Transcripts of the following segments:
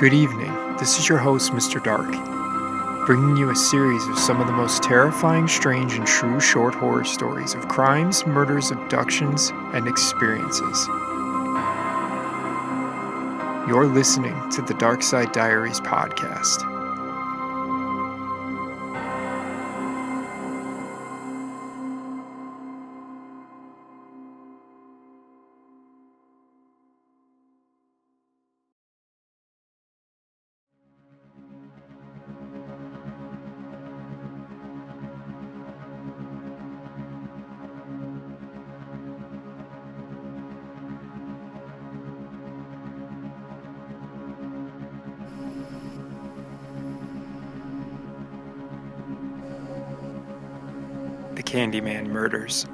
Good evening, this is your host, Mr. Dark, bringing you a series of some of the most terrifying, strange, and true short horror stories of crimes, murders, abductions, and experiences. You're listening to the Dark Side Diaries podcast. The Candyman Murders.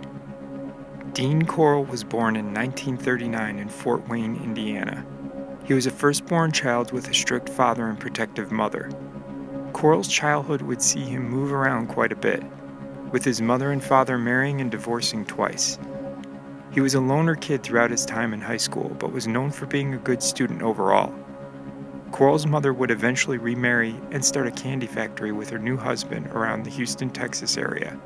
Dean Corll was born in 1939 in Fort Wayne, Indiana. He was a firstborn child with a strict father and protective mother. Corll's childhood would see him move around quite a bit, with his mother and father marrying and divorcing twice. He was a loner kid throughout his time in high school, but was known for being a good student overall. Corll's mother would eventually remarry and start a candy factory with her new husband around the Houston, Texas area.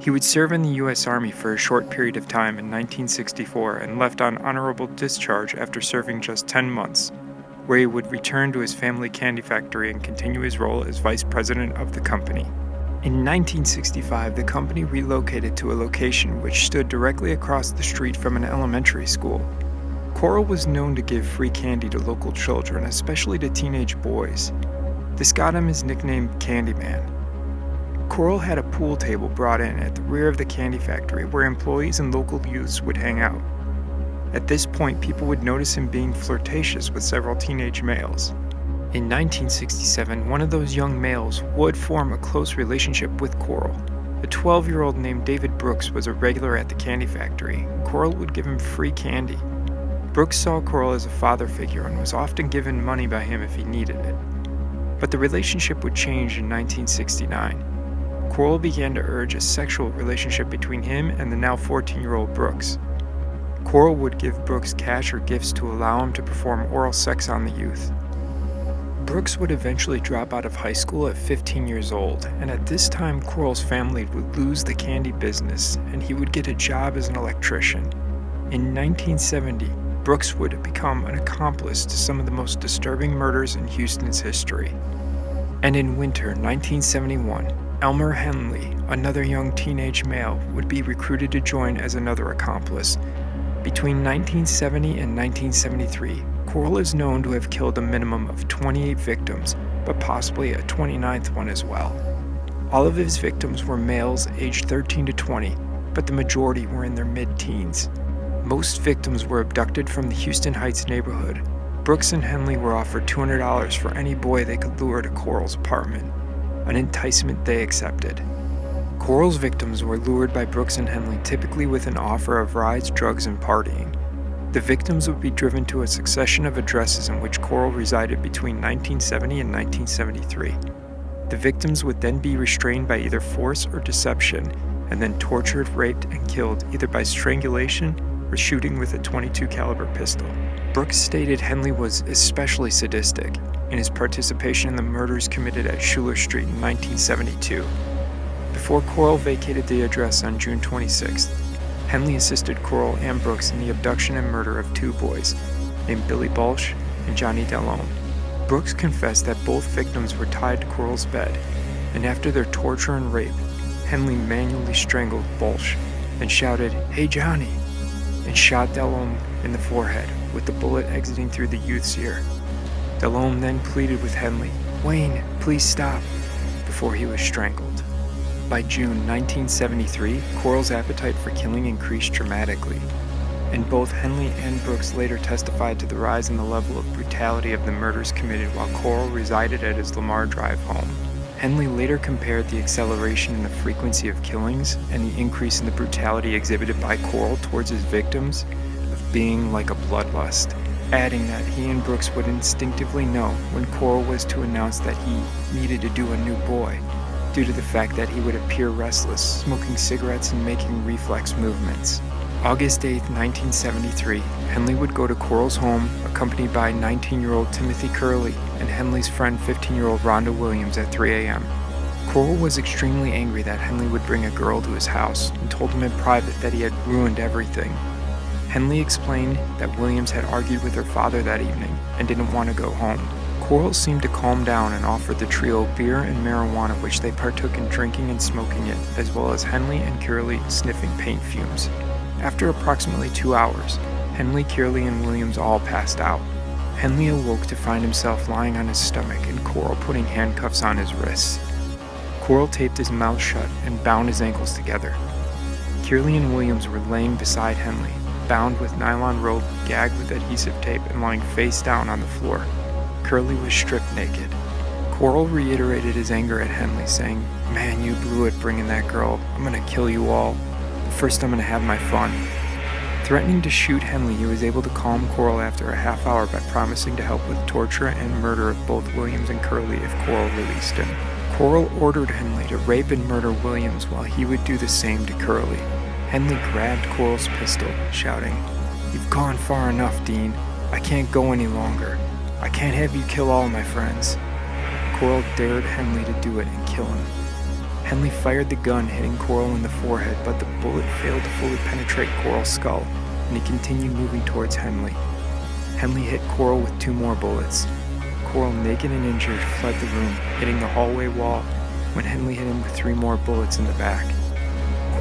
He would serve in the U.S. Army for a short period of time in 1964 and left on honorable discharge after serving just 10 months, where he would return to his family candy factory and continue his role as vice president of the company. In 1965, the company relocated to a location which stood directly across the street from an elementary school. Corll was known to give free candy to local children, especially to teenage boys. This got him his nickname Candyman. Corll had a pool table brought in at the rear of the candy factory where employees and local youths would hang out. At this point, people would notice him being flirtatious with several teenage males. In 1967, one of those young males would form a close relationship with Corll. A 12-year-old named David Brooks was a regular at the candy factory. Corll would give him free candy. Brooks saw Corll as a father figure and was often given money by him if he needed it. But the relationship would change in 1969. Corll began to urge a sexual relationship between him and the now 14-year-old Brooks. Corll would give Brooks cash or gifts to allow him to perform oral sex on the youth. Brooks would eventually drop out of high school at 15 years old, and at this time Corll's family would lose the candy business and he would get a job as an electrician. In 1970, Brooks would become an accomplice to some of the most disturbing murders in Houston's history. And in winter 1971, Elmer Henley, another young teenage male, would be recruited to join as another accomplice. Between 1970 and 1973, Corll is known to have killed a minimum of 28 victims, but possibly a 29th one as well. All of his victims were males aged 13 to 20, but the majority were in their mid-teens. Most victims were abducted from the Houston Heights neighborhood. Brooks and Henley were offered $200 for any boy they could lure to Corll's apartment, an enticement they accepted. Corll's victims were lured by Brooks and Henley typically with an offer of rides, drugs, and partying. The victims would be driven to a succession of addresses in which Corll resided between 1970 and 1973. The victims would then be restrained by either force or deception, and then tortured, raped, and killed either by strangulation or shooting with a .22 caliber pistol. Brooks stated Henley was especially sadistic in his participation in the murders committed at Schuler Street in 1972. Before Corll vacated the address on June 26th, Henley assisted Corll and Brooks in the abduction and murder of two boys named Billy Balch and Johnny Delhomme. Brooks confessed that both victims were tied to Corll's bed, and after their torture and rape, Henley manually strangled Balch and shouted, "Hey Johnny," and shot Delhomme in the forehead with the bullet exiting through the youth's ear. Delhomme then pleaded with Henley, "Wayne, please stop," before he was strangled. By June 1973, Corll's appetite for killing increased dramatically, and both Henley and Brooks later testified to the rise in the level of brutality of the murders committed while Corll resided at his Lamar Drive home. Henley later compared the acceleration in the frequency of killings and the increase in the brutality exhibited by Corll towards his victims of being like a bloodlust, adding that he and Brooks would instinctively know when Corll was to announce that he needed to do a new boy, due to the fact that he would appear restless, smoking cigarettes and making reflex movements. August 8, 1973, Henley would go to Corll's home accompanied by 19-year-old Timothy Curley and Henley's friend 15-year-old Rhonda Williams at 3 a.m. Corll was extremely angry that Henley would bring a girl to his house and told him in private that he had ruined everything. Henley explained that Williams had argued with her father that evening and didn't want to go home. Corll seemed to calm down and offered the trio beer and marijuana, which they partook in drinking and smoking it, as well as Henley and Curley sniffing paint fumes. After approximately 2 hours, Henley, Curley, and Williams all passed out. Henley awoke to find himself lying on his stomach and Corll putting handcuffs on his wrists. Corll taped his mouth shut and bound his ankles together. Curley and Williams were laying beside Henley, bound with nylon rope, gagged with adhesive tape, and lying face down on the floor. Curley was stripped naked. Corll reiterated his anger at Henley, saying, "Man, you blew it bringing that girl. I'm gonna kill you all. But first I'm gonna have my fun." Threatening to shoot Henley, he was able to calm Corll after a half hour by promising to help with torture and murder of both Williams and Curley if Corll released him. Corll ordered Henley to rape and murder Williams while he would do the same to Curley. Henley grabbed Corll's pistol, shouting, "You've gone far enough, Dean. I can't go any longer. I can't have you kill all my friends." Corll dared Henley to do it and kill him. Henley fired the gun, hitting Corll in the forehead, but the bullet failed to fully penetrate Corll's skull, and he continued moving towards Henley. Henley hit Corll with 2 more bullets. Corll, naked and injured, fled the room, hitting the hallway wall when Henley hit him with 3 more bullets in the back.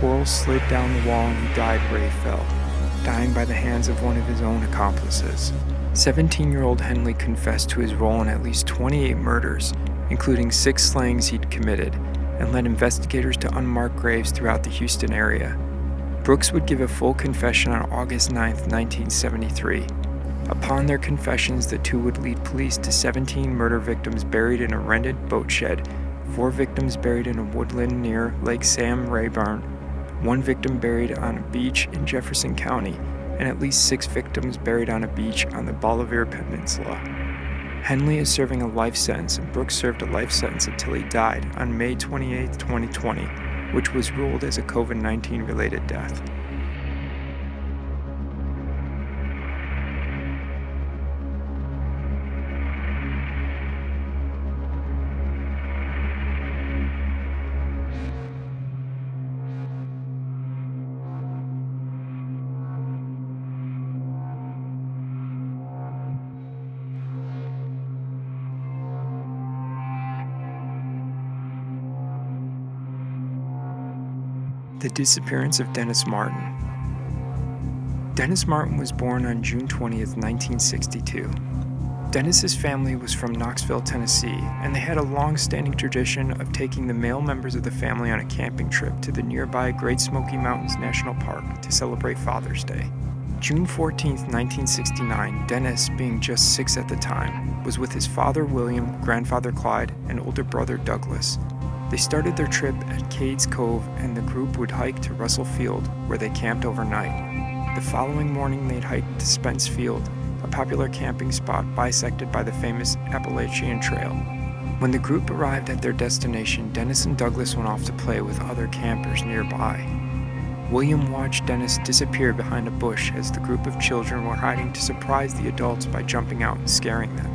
Corll slid down the wall and he died where he fell, dying by the hands of one of his own accomplices. 17-year-old Henley confessed to his role in at least 28 murders, including 6 slayings he'd committed, and led investigators to unmarked graves throughout the Houston area. Brooks would give a full confession on August 9, 1973. Upon their confessions, the two would lead police to 17 murder victims buried in a rented boat shed, 4 victims buried in a woodland near Lake Sam Rayburn, 1 victim buried on a beach in Jefferson County, and at least 6 victims buried on a beach on the Bolivar Peninsula. Henley is serving a life sentence, and Brooks served a life sentence until he died on May 28, 2020, which was ruled as a COVID-19 related death. The disappearance of Dennis Martin. Dennis Martin was born on June 20th, 1962. Dennis's family was from Knoxville, Tennessee, and they had a long-standing tradition of taking the male members of the family on a camping trip to the nearby Great Smoky Mountains National Park to celebrate Father's Day. June 14th, 1969, Dennis, being just 6 at the time, was with his father William, grandfather Clyde, and older brother Douglas. They started their trip at Cades Cove, and the group would hike to Russell Field, where they camped overnight. The following morning, they'd hike to Spence Field, a popular camping spot bisected by the famous Appalachian Trail. When the group arrived at their destination, Dennis and Douglas went off to play with other campers nearby. William watched Dennis disappear behind a bush as the group of children were hiding to surprise the adults by jumping out and scaring them.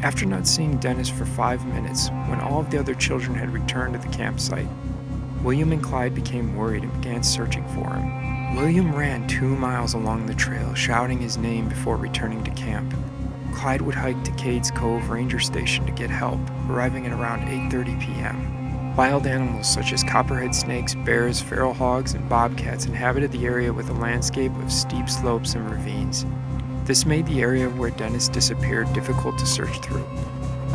After not seeing Dennis for 5 minutes, when all of the other children had returned to the campsite, William and Clyde became worried and began searching for him. William ran 2 miles along the trail, shouting his name before returning to camp. Clyde would hike to Cades Cove Ranger Station to get help, arriving at around 8:30 p.m. Wild animals such as copperhead snakes, bears, feral hogs, and bobcats inhabited the area with a landscape of steep slopes and ravines. This made the area where Dennis disappeared difficult to search through.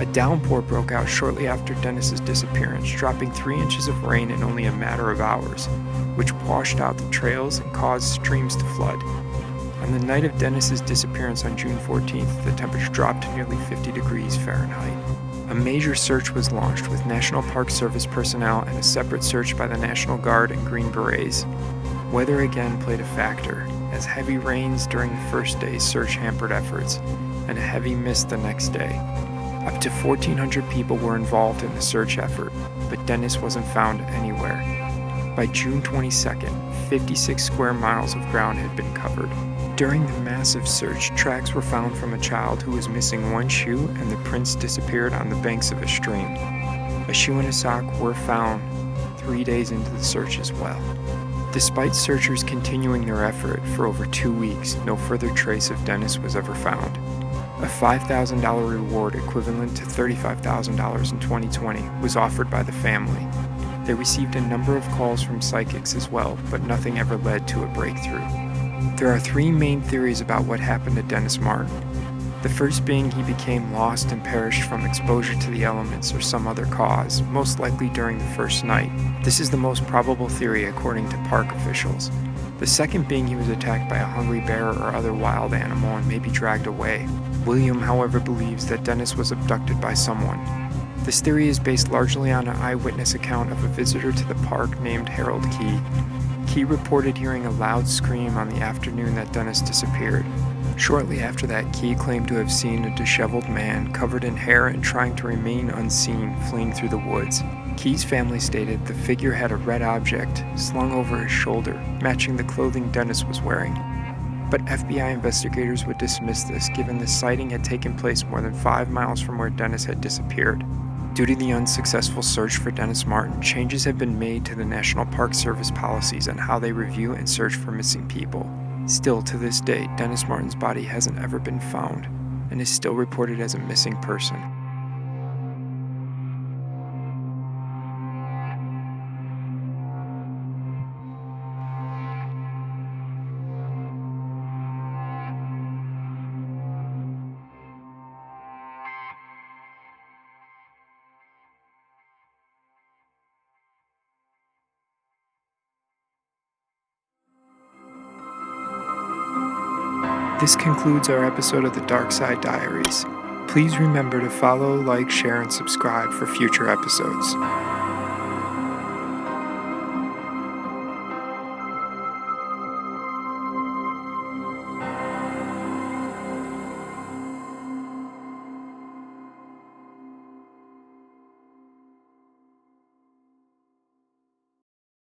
A downpour broke out shortly after Dennis's disappearance, dropping 3 inches of rain in only a matter of hours, which washed out the trails and caused streams to flood. On the night of Dennis's disappearance on June 14th, the temperature dropped to nearly 50 degrees Fahrenheit. A major search was launched with National Park Service personnel and a separate search by the National Guard and Green Berets. Weather again played a factor, as heavy rains during the first day's search hampered efforts, and a heavy mist the next day. Up to 1,400 people were involved in the search effort, but Dennis wasn't found anywhere. By June 22nd, 56 square miles of ground had been covered. During the massive search, tracks were found from a child who was missing one shoe, and the prints disappeared on the banks of a stream. A shoe and a sock were found 3 days into the search as well. Despite searchers continuing their effort for over 2 weeks, no further trace of Dennis was ever found. A $5,000 reward equivalent to $35,000 in 2020 was offered by the family. They received a number of calls from psychics as well, but nothing ever led to a breakthrough. There are 3 main theories about what happened to Dennis Martin. The first being he became lost and perished from exposure to the elements or some other cause, most likely during the first night. This is the most probable theory according to park officials. The second being he was attacked by a hungry bear or other wild animal and maybe dragged away. William, however, believes that Dennis was abducted by someone. This theory is based largely on an eyewitness account of a visitor to the park named Harold Key. Key reported hearing a loud scream on the afternoon that Dennis disappeared. Shortly after that, Key claimed to have seen a disheveled man covered in hair and trying to remain unseen fleeing through the woods. Key's family stated the figure had a red object slung over his shoulder, matching the clothing Dennis was wearing. But FBI investigators would dismiss this given the sighting had taken place more than 5 miles from where Dennis had disappeared. Due to the unsuccessful search for Dennis Martin, changes have been made to the National Park Service policies on how they review and search for missing people. Still, to this day, Dennis Martin's body hasn't ever been found and is still reported as a missing person. This concludes our episode of the Dark Side Diaries. Please remember to follow, like, share, and subscribe for future episodes.